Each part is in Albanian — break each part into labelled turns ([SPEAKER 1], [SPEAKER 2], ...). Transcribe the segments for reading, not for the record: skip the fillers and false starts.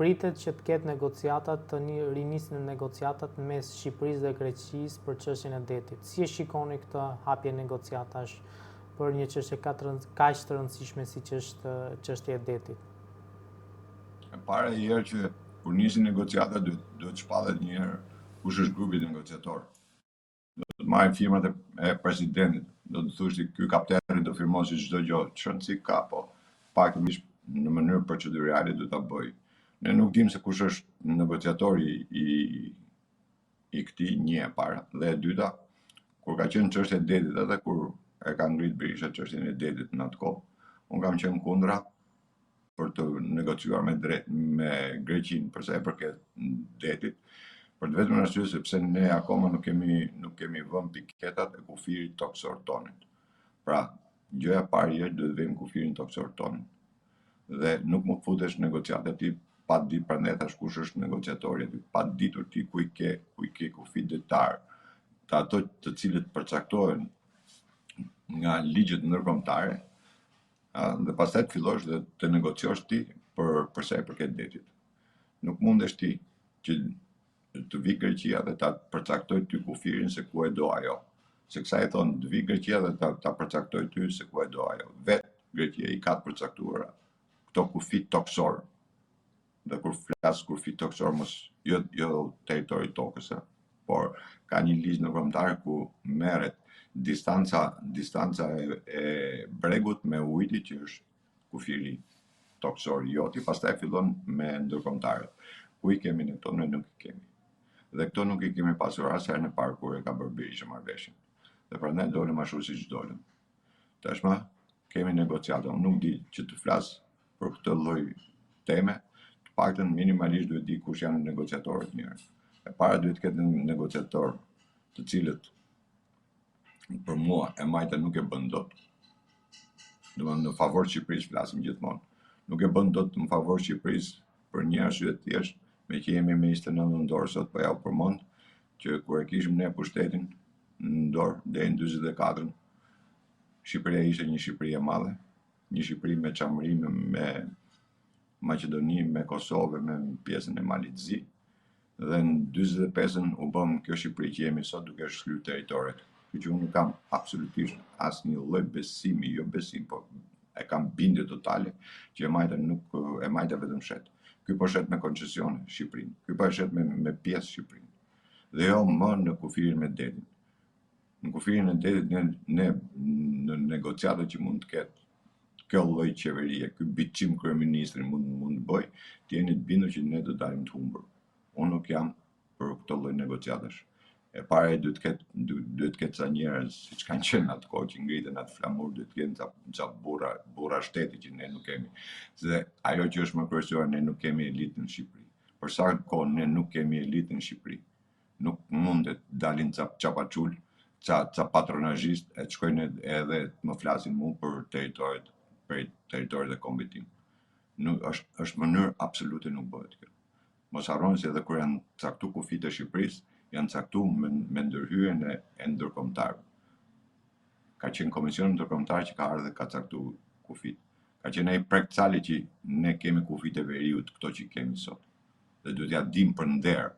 [SPEAKER 1] pritet që të ketë negociatat, të rinisën negociatat mes Shqipërisë dhe Greqisë për çështjen e detit. Si e shikoni këtë hapje negociatash për një çështje kaq të rëndësishme siç është çështja e detit?
[SPEAKER 2] E para herë që kur nisin negociatat duhet shpallet një herë kush është grupi negociator. Do të marrin firmat e presidentit, do të thoshti ky kapteni do firmon si çdo gjë, çrëndësi ka, po faktikisht në mënyrë procedurale do ta bëj. Ne nuk dim se kush është negociatori i këtij, një e para, dhe e dyta, kur ka qenë çështja e detit, edhe kur e ka ngrit Berisha çështjen e detit në atë kohë, unë kam qenë kundra për të negociuar me Greqinë për sa i përket detit, për të vetëm arsye sepse ne akoma nuk kemi vënë piketat e kufirit toksor tonit. Pra, gjëja e parë është duhet vëmë kufirin toksor tonit. Dhe nuk më futesh negociatë ti pa ditë prandaj tash kush është negociatori aty, pa ditur ti ku i ke kufit detar, të ato të cilët përcaktohen nga ligjet ndërkombëtare, dhe pastaj të fillosh dhe të negociosh ti për sa i përket detit. Nuk mundesh ti që të vi Greqia dhe ta përcaktoj ty kufirin se ku e do ajo. Se kësaj e thonë, të vi Greqia dhe ta përcaktoj ty se ku e do ajo. Vetë Greqia i ka të përcaktuara këto kufit toksor. Dhe kur flas kufi toksor, mos jo territori tokës, por ka një ligj ndërkombëtar ku merret distanca e bregut me ujiti që është kufiri toksor i joti, pastaj fillon me ndërkombëtarët. Ku i kemi ne këto, ne nuk i kemi. Dhe këto nuk i kemi pasur as herën e parë kur e ka bërë Berisha marrëveshjen. Dhe prandaj dolëm ashtu siç dolëm. Tashmë kemi negociata. Unë nuk di që të flas për këtë lloj teme, të paktën minimalisht duhet di kush janë negociatorët mirë. E para duhet të ketë negociator të cilët për mua e majta nuk e bën dot. Domethënë në favor të Shqipërisë flasim gjithmonë. Nuk e bën dot në favor të Shqipërisë për një arsye të thjeshtë, me që jemi me 29 dorë sot, po ja u përmend që kur e kishim ne pushtetin në dorë deri në 44-ën, Shqipëria ishte një Shqipëri e madhe, një Shqipëri me çamëri me Maqedoni, me Kosovë, me pjesën e Malit Zi, dhe në 45-ën u bëm kjo Shqipëri që jemi sot duke shkruar territoret. Që unë nuk kam absolutisht asnjë lloj besimi, jo besim, po e kam bindje totale që e majta vetëm shet. Ky po shet me koncesione Shqipërinë, ky po shet me pjesë Shqipërinë. Dhe jo më në kufirin me detin. Në kufirin e detit ne në negociatat që mund të ketë kjo lloj qeverie, ky biçim kryeministri mund të bëj, të jeni të bindur që ne do dalim të humbur. Unë nuk jam për këtë lloj negociatash. E para duhet të ketë ca njerëz, siç kanë qenë atë kohë që ngriten atë flamur, duhet të kenë ca burra shteti që ne nuk kemi. Se ajo që është më kryesore, ne nuk kemi elitë në Shqipëri. Për sa kohë ne nuk kemi elitë në Shqipëri, nuk mundet dalin ca çapaçul, ca patronazhist e të shkojnë edhe të më flasin mua për territoret e kombit tim. Është mënyrë absolute nuk bëhet kjo. Mos harroni se edhe kur janë caktuar kufit e Shqipërisë, janë caktuar me ndërhyrjen e ndërkombëtarëve. Ka qenë komision ndërkombëtar që ka ardhur dhe ka caktuar kufit. Ka qenë ai projekt Cali që ne kemi kufit e veriut, këto që kemi sot. Dhe duhet ja dim për nder.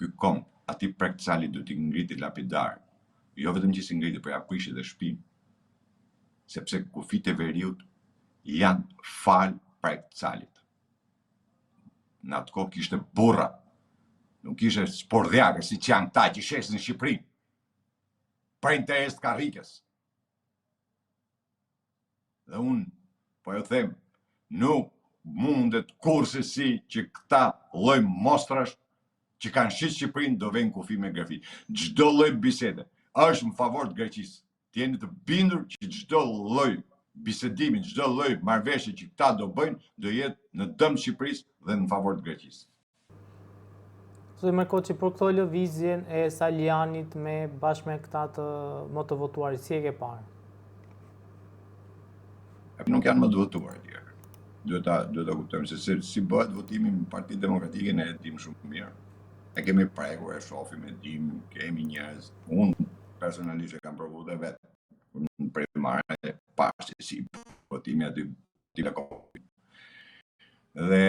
[SPEAKER 2] Ky komp, aty projekt Cali duhet i ngriti lapidar. Jo vetëm që si ngriti, por ja prishi dhe shtëpinë. Sepse kufit e veriut janë fal projekt Calit. Në atë kohë kishte burra. Nuk ishte spordhjarë, si që janë ta që shesin në Shqipëri, për interes të karrikës. Dhe unë, po jo them, nuk mundet kurse si që këta lloj mostrash që kanë shqit Shqipërinë do vënë kufi me grafit. Çdo lloj bisede është në favor të Greqisë. Të jeni të bindur që çdo lloj bisedimi, çdo lloj marrëveshje që këta do bëjnë, do jetë në dëm Shqipërisë dhe në favor të Greqisë.
[SPEAKER 1] Zoti Merkoçi, për këto lëvizjen e Salianit bashkë me këta të më të votuarit, si e ke parë?
[SPEAKER 2] Nuk janë më të votuar tjerë. Duhet ta kuptojmë se si bëhet votimi në Partinë Demokratike ne e dim shumë mirë. E kemi prekur, e shohim, e dim, kemi njerëz. Unë personalisht e kam provuar dhe vetë. Në primare e parë si votimi aty tila kohë. Dhe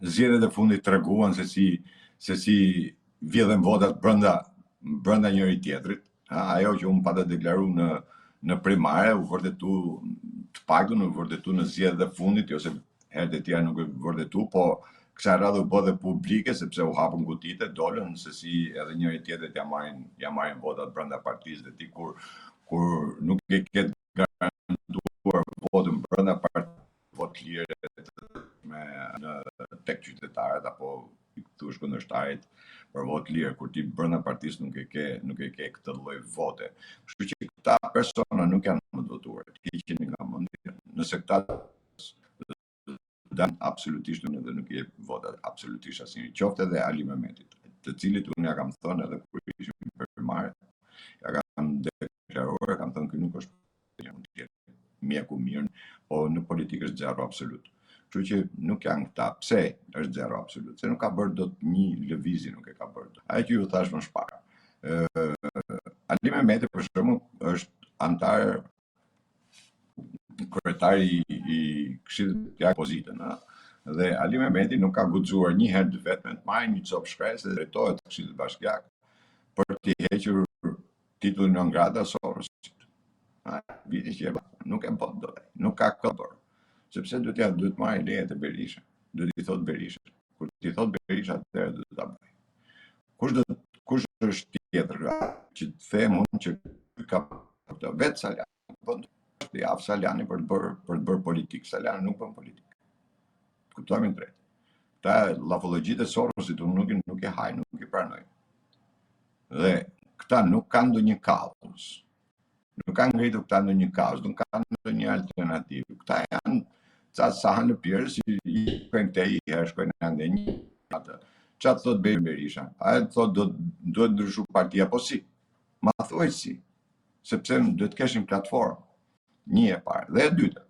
[SPEAKER 2] zgjedhjet e fundit treguan se si vjedhen votat brenda njëri tjetrit. Ajo që unë pata deklaru në primare u vërtetu të paktën u vërtetu në zgjedhjet e fundit, ose herët e tjera nuk e vërtetu, po kësaj radhe u bë dhe publike sepse u hapën kutitë, dolën se si edhe njëri tjetrit ja marrin votat brenda partisë dhe ti kur nuk e ke garantuar votën brenda partisë, vot lirë tek qytetarët apo thuaç kundërshtarit për vot lirë, kur ti brenda partisë nuk e ke këtë lloj vote. Kështu që këta persona nuk janë më të votuar, të hiqen nga mendja. Nëse këta dan absolutisht dhe nuk jep votat absolutisht asnjëri, qoftë edhe Ali Mehmetit, të cilit unë ja kam thënë edhe kur ishim primare, ja kam deklaruar, kam thënë që nuk është mjeku mirë, po në politikë është zero absolut. Kështu që nuk janë këta. Pse është zero absolut? Se nuk ka bërë dot një lëvizje, nuk e ka bërë. Ajo që ju thash më shpara. Ali Mehmeti për shembull është antar kryetari i Këshillit të Opozitën, dhe Ali Mehmeti nuk ka guxuar një herë të vetëm të marrë një copë shkresë dhe drejtohet Këshillit Bashkiak për të hequr titullin non grata Sorosit. Viti që nuk e bën dot, nuk ka këmbër. Sepse duhet të marrë lejet e Berisha. Duhet i thot Berisha. Kur ti thot Berisha, atëherë do ta bëj. Kush është tjetër që të them unë që ka këtë vetë Salani. Bën të jap Salani për të bërë politikë. Salani nuk bën politikë. Kuptojmë drejt. Ta lavologjit e Sorosit unë nuk e haj, nuk e pranoj. Dhe këta nuk kanë ndonjë kaos. Nuk kanë ngritur këta ndonjë kaos, nuk kanë ndonjë alternativë. Këta janë sa hanë pjerë, si i shkojnë këte i herë, shkojnë ande një atë. Qatë thot Berisha? A e thot duhet ndryshu partia, po si? Ma thuaj si. Sepse duhet keshim platformë. Një e parë. Dhe e dyta.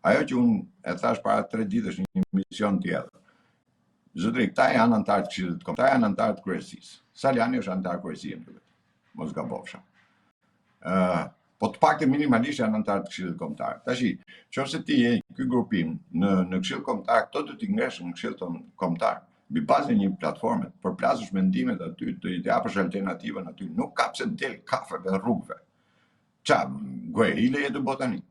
[SPEAKER 2] Ajo që unë e thash para 3 ditësh një mision tjetër. Zotëri, këta janë antarë të Këshillit Kombëtar, këta janë antarë të kryesisë. Salani është antar kryesisë, mos gabofsha. Po të paktën minimalisht janë antarë të Këshillit Kombëtar. Tashi, nëse ti je ky grupim në Këshill Kombëtar, këto do t'i ngresh në Këshill Kombëtar, mbi bazën e një platforme, përplasësh mendimet aty, të japësh alternativën aty, nuk ka pse del kafeve, rrugëve. Qa, guerile jetë botani.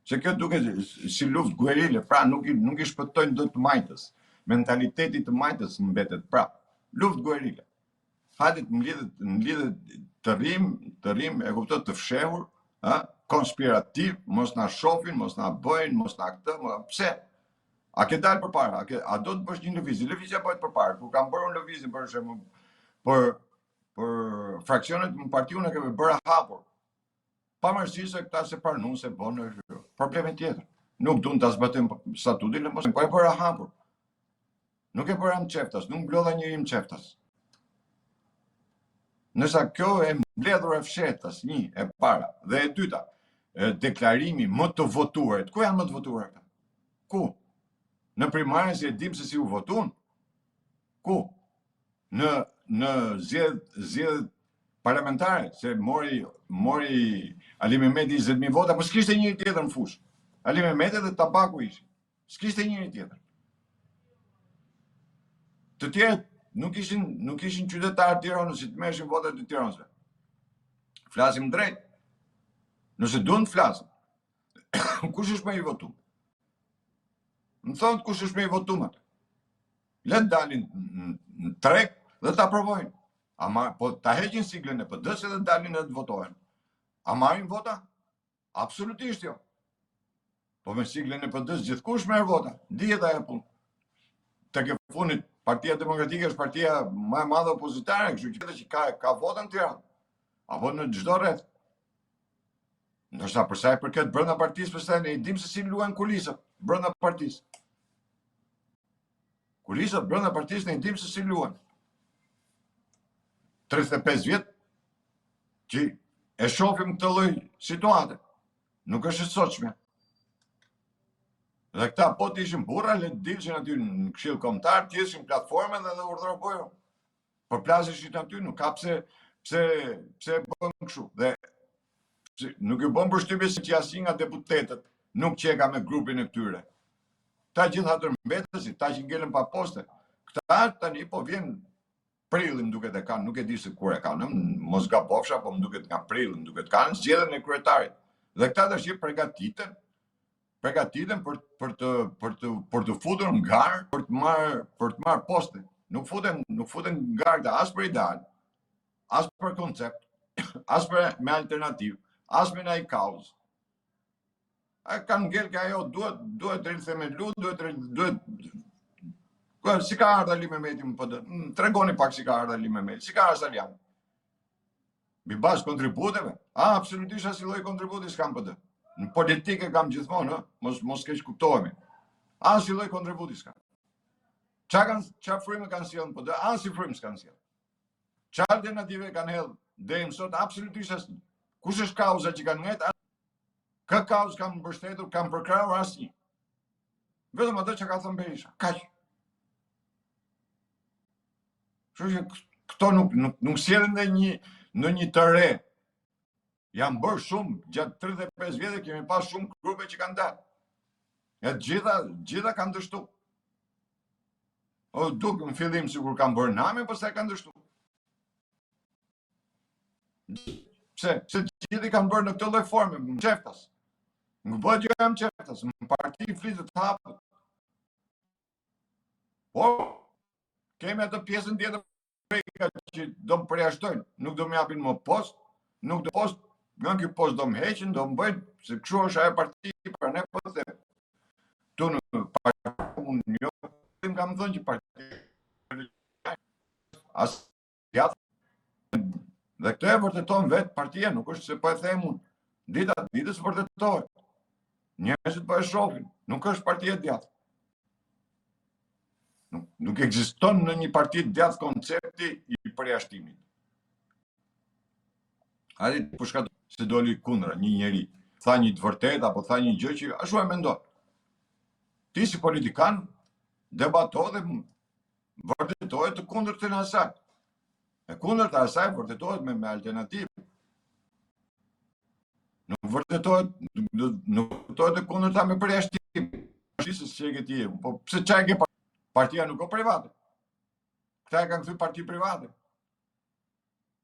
[SPEAKER 2] Se kjo duket si luftë guerile, pra nuk i shpëtojnë dot të majtës. Mentaliteti të majtës mbetet prap. Luftë guerile. Hajde të mlidhet të rrim, e kuptoj, të fshehur, konspirativ, mos na shohin, mos na bëjnë, mos na këtë, pse? A ke dalë përpara? A do të bësh një lëvizje? Lëvizja bëhet përpara. Kur kam bërë lëvizje për shembull për fraksionet në partiun e kemi bërë hapur. Pavarësisht se këta se pranuan se bën probleme tjetër. Nuk duan ta zbatojnë statutin, mos e bëra hapur. Nuk e bëra çeftas, nuk mblodha njëri më çeftas. Nësa kjo e mbledhur e fshetas, një e para, dhe e dyta, deklarimi më të votuarit. Ku janë më të votuar këta? Ku? Në primare si e dim se si u votun? Ku? Në zgjedhjet parlamentare, se mori Ali Mehmeti 20.000 vota, po s'kishte njëri tjetër në fushë. Ali Mehmeti dhe Tabaku ishin. S'kishte njëri tjetër. Të tjerët nuk ishin qytetarë të Tiranës, si të merreshin votat e Tiranësve. Flasim drejt. Nëse duan të flasim. Kush është më i votuar? Më thonë kush është më i votuar. Le të dalin në treg dhe ta provojnë. Po ta heqin siglën e PD-s dhe dalin dhe të votojnë. A marrin vota? Absolutisht jo. Po me siglën e PD-s gjithkush merr vota. Dihet ajo punë. Tek e fundit Partia Demokratike është partia më e madhe opozitare, kështu që ka vota në Tiranë. Apo në çdo rreth. Ndoshta për sa i përket brenda partisë, pastaj ne i dim se si luajnë kulisat brenda partisë. Kulisat brenda partisë ne i dim se si luajnë. 35 vjet që e shohim këtë lloj situate. Nuk është e sotshme. Dhe këta po të ishin burra, le të dilshin aty në Këshill Kombëtar, të ishin platformën dhe urdhërojnë. Përplaseshin aty, nuk ka pse bën kështu. Dhe nuk i bën përshtypje se që asnjë nga deputetët nuk qeka me grupin e këtyre. Ta gjithë ato mbetësit, ta që ngelen pa poste, këta tani po vjen prilli më duket e kanë, nuk e di se kur e kanë, mos gabofsha, po më duket nga prilli, më duket kanë zgjedhjen e kryetarit. Dhe këta tash përgatiten për të futur në garë, për të marrë poste. Nuk futen në garë as për ideal, as për koncept, as për me alternativë, as me ndaj kauz. Kanë ngel ka ajo duhet rritë themelu, si ka ardha Ali Mehmeti më PD? Tregoni pak si ka ardha Ali Mehmeti, si ka ardha Salian. Mbi bazë kontributeve? Absolutisht as lloj kontributi s'kam PD. Në politikë kam gjithmonë, mos keq kuptohemi. As lloj kontributi s'kam. Çfarë frymë kanë sjellën PD? As si frymë s'kan sjellë. Çfarë alternative kanë hedhë deri më sot? Absolutisht asnjë. Kush është kauza që kanë ngjetë? Kë kauzë kanë mbështetur, kanë përkrahur asnjë. Vetëm ato që ka thënë Berisha. Kaq. Kështu që këto nuk sjellin në një të re. Janë bërë shumë, gjatë 35 vjetë kemi pas shumë grupe që kanë dalë. E gjitha kanë dështu. O duk në fillim sikur kanë bërë nami, po se kanë dështu. Pse gjithi kanë bërë në këtë lloj forme, në qeftas. Nuk bëhet që jam qeftas, në parti flitet hapët. Po, kemi atë pjesën tjetër që do më përjashtojnë, nuk do më japin më post, nuk do post, nga kjo post do më heqin, do më bëjnë, se kështu është ajo parti për ne po them. Tu në parti unë një kam thënë që parti as jatë. Dhe këtë e vërteton vetë partia, nuk është se po e them unë. Ditës vërtetohet. Njerëzit po e shohin, nuk është partia djathtë. Nuk ekziston në një parti djathtë koncepti i përjashtimit. Hajde përshka se doli kundra një njeri, tha një të vërtet, apo tha një gjë që ashtu e mendon. Ti si politikan, debato dhe vërtetohet të kundërtën e asaj. E kundërta e asaj vërtetohet me alternativë. Nuk vërtetohet të kundërta me përjashtim. Shisë që e këti e, po pse qaj ke partia nuk o private. Këta e kanë këthy parti private.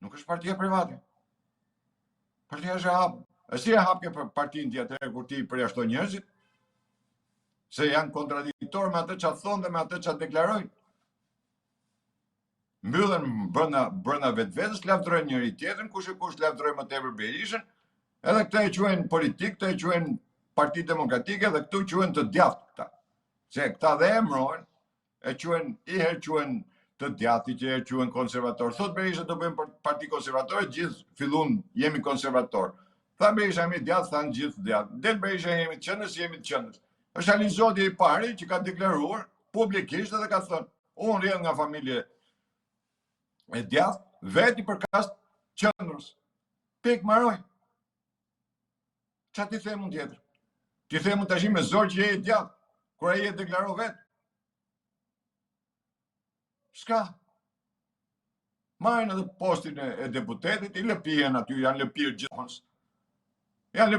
[SPEAKER 2] Nuk është partia private. Partia është e hapë. E si e hapë ke partin tjetër kur ti përjashton njerëzit? Se janë kontradiktor me atë që thonë dhe me atë që deklarojnë. Mbyllen brenda vetvetes, lavdërojnë njëri tjetrin, kush lavdërojnë më tepër Berishën, edhe këta e quajnë politik, këta e quajnë Parti Demokratike dhe këtu quajnë të djathtë këta. Se këta dhe emrojnë, e quajnë të djathtë, që e quajnë konservator. Thot Berisha do bëjmë parti konservator, gjithë fillun jemi konservator. Tha Berisha jemi djathtë, thanë gjithë djathtë. Del Berisha jemi të qendrës, jemi të qendrës. Është Ali Zoti i pari që ka deklaruar publikisht dhe ka thënë, unë rrjedh nga familje e djathtë, veti përkas qendrës. Pik maroj. Qa ti themun tjetër? Ti themun të ashim me zor që je i djathtë, kur e je deklaro vetë. Shka? Marrin edhe postin e deputetit, i lëpijen aty, janë lëpirë gjithmonë. Janë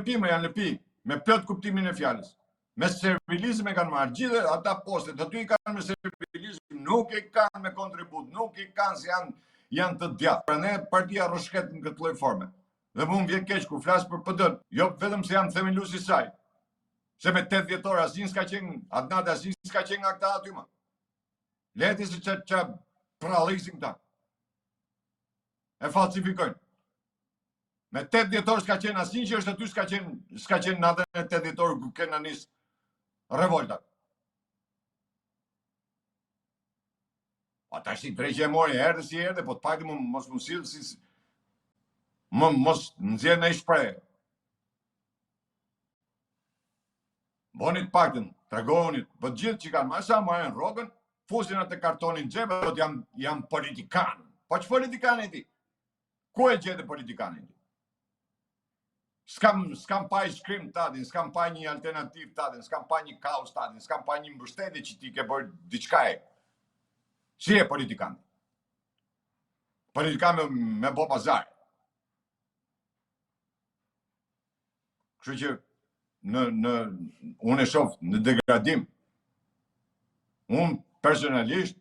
[SPEAKER 2] lëpi, me plot kuptimin e fjalës. Me servilizëm e kanë marrë gjithë ata postet, aty i kanë me servilizëm, nuk i kanë me kontribut, nuk i kanë se janë të djathtë. Pra ne partia rrëshket në këtë lloj forme. Dhe mu më vjen keq kur flas për PD-n, jo vetëm se janë themeluesi i saj. Se me 8 dhjetor asnjë s'ka qenë, Adnat asnjë s'ka qenë nga këta aty më. Leti se që prallisin këta. E falsifikojnë. Me 8 dhjetor s'ka qenë asnjë që është aty s'ka qenë natën e 8 dhjetor ku kena nis revolta. Ata si drejtë e mori erdhë si erdhë, po të paktën mos më sill si mos nxjerr në shpreh. Bonit paktën, tregonit, po gjithë që kanë marrë sa marrin rrogën, fusin atë kartonin xhep, po jam politikan. Po ç'është politikan e ti? Ku e gjetë politikanin ti? S'kam pa i shkrim tatin, s'kam pa një alternativ tatin, s'kam pa një kaos tatin, s'kam pa një mbështetje që ti ke bërë diçka e. Si e politikan? Politikan me bo pazar. Kështu që unë e shoh në degradim. Unë personalisht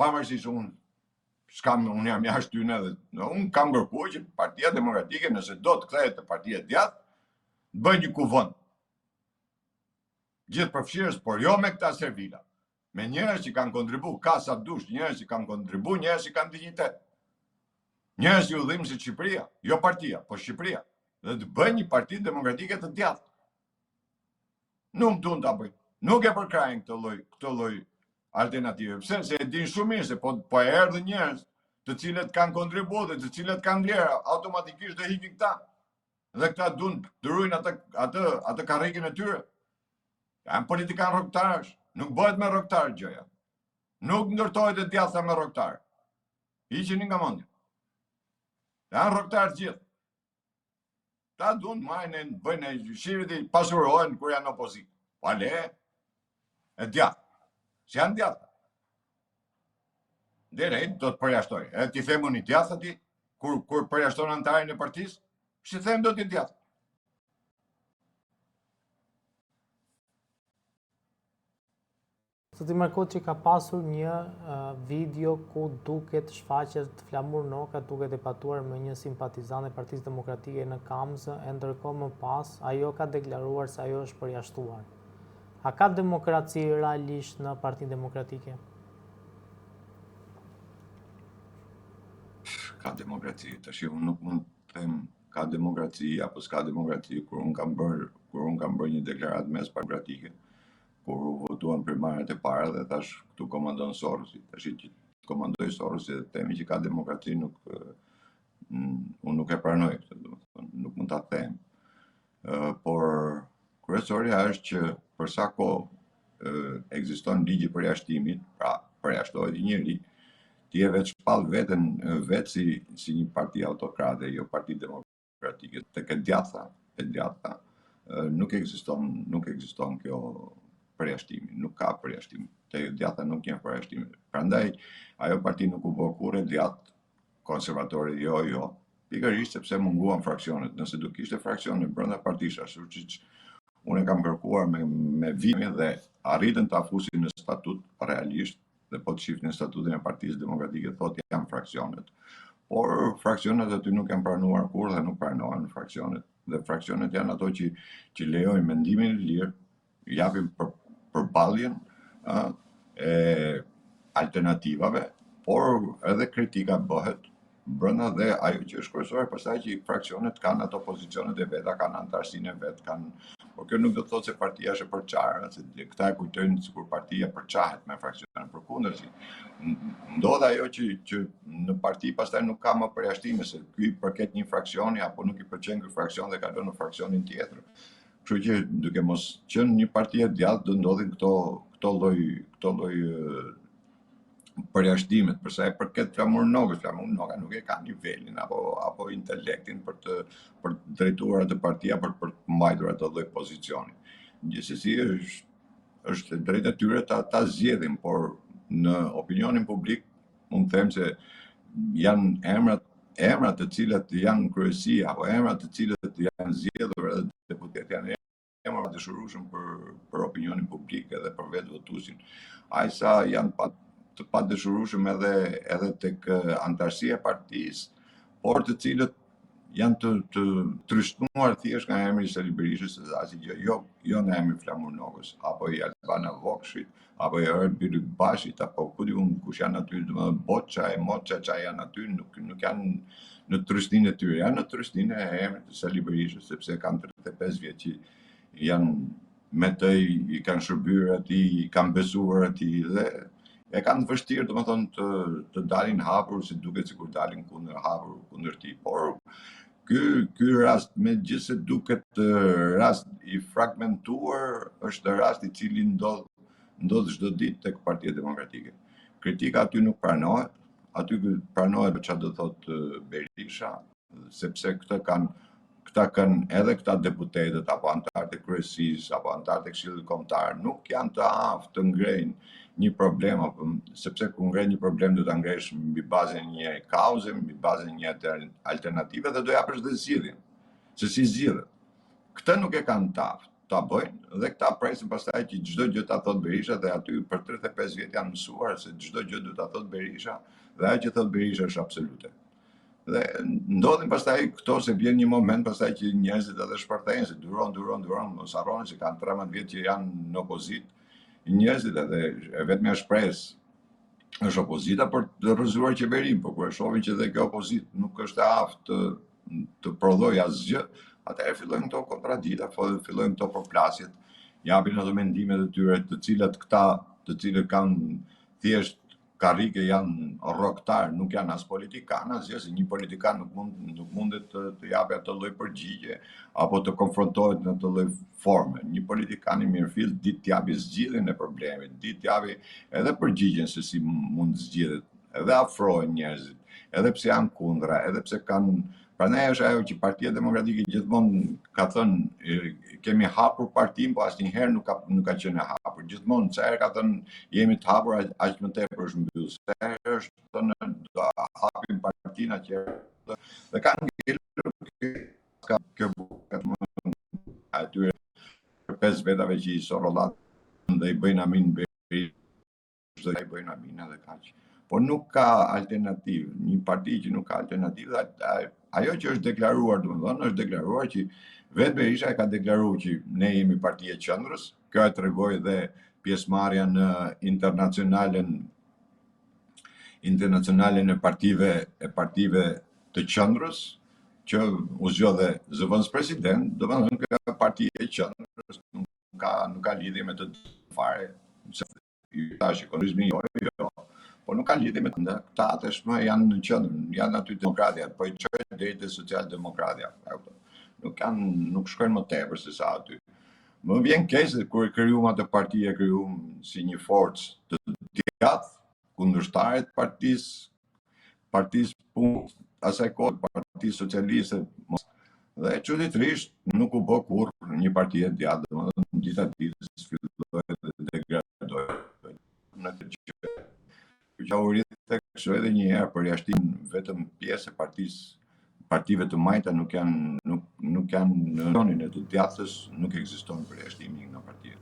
[SPEAKER 2] pavarësisht unë jam jashtë tyne dhe unë kam kërkuar që Partia Demokratike nëse do të kthehet të Partia e Djathtë, të bëjë një kuvend gjithë përfshirës, por jo me këta servila, me njerëz që kanë kontribu, ka sa dush, njerëz që kanë kontribu, njerëz që kanë dinjitet. Njerëz që u dhimbën si Shqipëria, jo partia, po Shqipëria, dhe të bëjë një Parti Demokratike të djathtë. Nuk duan ta bëjnë. Nuk e përkrajnë këtë lloj alternative. Pse? Se e din shumë mirë se po erdhën njerëz të cilët kanë kontribuar dhe të cilët kanë vlera, automatikisht do hiqin këta. Dhe këta duan të ruajnë atë karrikën e tyre. Janë politikan rrogtarësh, nuk bëhet me rrogtar gjëja. Nuk ndërtohet e djathta me rrogtar. Hiqeni nga mendja. Janë rrogtarë gjithë. Ta duan marrin, bëjnë shirit i pasurohen kur janë opozitë. Pa le, e djathtë. Si janë djathta. Drejt do të përjashtoj. E ti them unë i djathtë ti, kur përjashton antarin e partisë, si them do t'i djathtë.
[SPEAKER 1] Zoti Markoçi ka pasur një video ku duket shfaqet Flamur Noka duke debatuar me një simpatizant e Partisë Demokratike në Kamzë, e ndërkohë më pas ajo ka deklaruar se ajo është përjashtuar. A ka demokraci realisht në Partinë Demokratike?
[SPEAKER 2] Ka demokraci, tash unë nuk mund të them ka demokraci apo s'ka demokraci kur unë kam bërë një deklaratë mes demokratike, kur u votuan primaret e para dhe tash këtu komandon Sorosi. Tash që komandoj Sorosi dhe temi që ka demokraci unë nuk e pranoj këtë, nuk mund ta them. Por kryesorja është që për sa kohë ekziston ligji i përjashtimit, pra përjashtohet një njeri, ti e vetë shpall veten vetë si një parti autokrate, jo Parti Demokratike. Tek e djathta nuk ekziston kjo përjashtimi, nuk ka përjashtim. Te djathta nuk janë përjashtime. Prandaj ajo parti nuk u bë kurrë djathtë, konservatorë jo, pikërisht sepse munguan fraksionet. Nëse do kishte fraksione brenda partisë, ashtu siç unë kam kërkuar me vime dhe arritën ta fusin në statut realisht, dhe po të shifnin statutin e Partisë Demokratike, thotë janë fraksionet. Por fraksionet aty nuk janë pranuar kurrë dhe nuk pranohen fraksionet. Dhe fraksionet janë ato që lejojnë mendimin e lirë, japin përballjen e alternativave, por edhe kritika bëhet brenda dhe ajo që është kryesore, pastaj që fraksionet kanë ato pozicionet e veta, kanë antarësinë e vet, por kjo nuk do të thotë se partia është e përçarë, se këta e kujtojnë sikur partia përçahet me fraksione. Përkundërzi, ndodh ajo që në parti pastaj nuk ka më përjashtime, se ky përket një fraksioni apo nuk i pëlqen ky fraksion dhe kalon në fraksionin tjetër. Kështu që duke mos qenë një parti e djathtë do ndodhin këto lloj përjashtimet. Për sa i përket Flamur Nokës, Flamur Noka nuk e ka nivelin apo intelektin për të drejtuar atë partia, për të mbajtur atë lloj pozicioni. Gjithsesi është drejtë e tyre ta zgjedhin, por në opinionin publik mund të them se janë emrat të cilat janë kryesi apo emrat të cilët janë zgjedhur edhe deputet janë emra të dëshurueshëm për opinionin publik edhe për vetë votuesin. Aq sa janë të padëshurueshëm edhe tek antarësia e partisë, por të cilët janë të trishtuar thjesht nga emri i Sali Berishës, asgjë, jo nga emri Flamur Nokës, apo i Albana Vokshit, apo i Ert Bylyk Bashit, apo ku di unë kush janë aty, domethënë Boça e Moça që janë aty, nuk janë në trishtinë e tyre, janë në trishtinë e emrit të Sali Berishës, sepse kanë 35 vjet që janë me të, i kanë shërbyer atij, i kanë besuar atij dhe e kanë vështirë domethënë të dalin hapur, si duket sikur dalin kundër tij. Por ky rast, megjithëse duket rast i fragmentuar, është rast i cili ndodh çdo ditë tek Partia Demokratike. Kritika aty nuk pranohet, aty pranohet çfarë do thotë Berisha, sepse këta kanë edhe këta deputetët apo antarët e kryesisë apo antarët e Këshillit Kombëtar nuk janë të aftë të ngrejnë një problem, sepse kur ngrej një problem do ta ngresh mbi bazën e një kauze, mbi bazën e një alternative dhe do japësh dhe zgjidhjen. Se si zgjidhet. Këtë nuk e kanë të aftë. ta bëjnë dhe këta presin pastaj që çdo gjë ta thot Berisha dhe aty për 35 vjet janë mësuar se çdo gjë duhet ta thot Berisha dhe ajo që thot Berisha është absolute. Dhe ndodhin pastaj këto se vjen një moment pastaj që njerëzit edhe shpërthejnë se duron, mos harroni se kanë 13 vjet që janë në opozitë. Njerëzit edhe e vetmja shpresë është opozita për të rrëzuar qeverinë, por kur e shohin që dhe kjo opozitë nuk është e aftë të prodhojë asgjë, atëherë fillojnë këto kontradikta, fillojnë këto përplasjet, japin ato mendimet e tyre, të cilët kanë thjesht karrike, janë rrogtar, nuk janë as politikan, asgjë, se një politikan nuk mundet të japë atë lloj përgjigje apo të konfrontohet në atë lloj forme. Një politikan i mirëfill ditë t'japi zgjidhjen e problemit, ditë t'japi edhe përgjigjen se si mund zgjidhet, edhe afrohen njerëzit, edhe pse janë kundra, edhe pse kanë. Prandaj është ajo që Partia Demokratike gjithmonë ka thënë kemi hapur partinë, po asnjëherë nuk ka qenë e hapur. Gjithmonë sa herë ka thënë jemi të hapur, aq më tepër është mbyllur. Sa herë është thënë do hapim partinë atje dhe kanë ngelur kjo atyre 5 vetave që i sorrollat dhe i bëjnë amin Berisha dhe i bëjnë amin edhe kaq. Po nuk ka alternativë, një parti që nuk ka alternativë, ajo që është deklaruar, domethënë është deklaruar që vetë Berisha e ka deklaruar që ne jemi partia e qendrës, kjo e tregoi dhe pjesëmarrja në internacionalen e partive të qendrës, që u zgjodhe zëvendës president, domethënë kjo partia e qendrës nuk ka lidhje me të fare, se tash ekonomizmi jo. Po nuk ka lidhje me të këta tashmë janë në qendër, janë aty demokratja, po i çojnë deri te socialdemokratja. Nuk shkojnë më tepër se sa aty. Më vjen keq se kur e krijuam atë parti, e krijuam si një forcë të djathtë kundërshtaret partisë punë asaj kohë, Partisë Socialiste. Dhe çuditërisht nuk u bë kurrë një parti e djathtë, domethënë gjithë ditës filloi të degradojë në të gjë. Që u rithekshoi edhe një herë përjashtim vetëm pjesë e partive të majta nuk janë në zonin e të djathtës, nuk ekziston përjashtimi nga partia.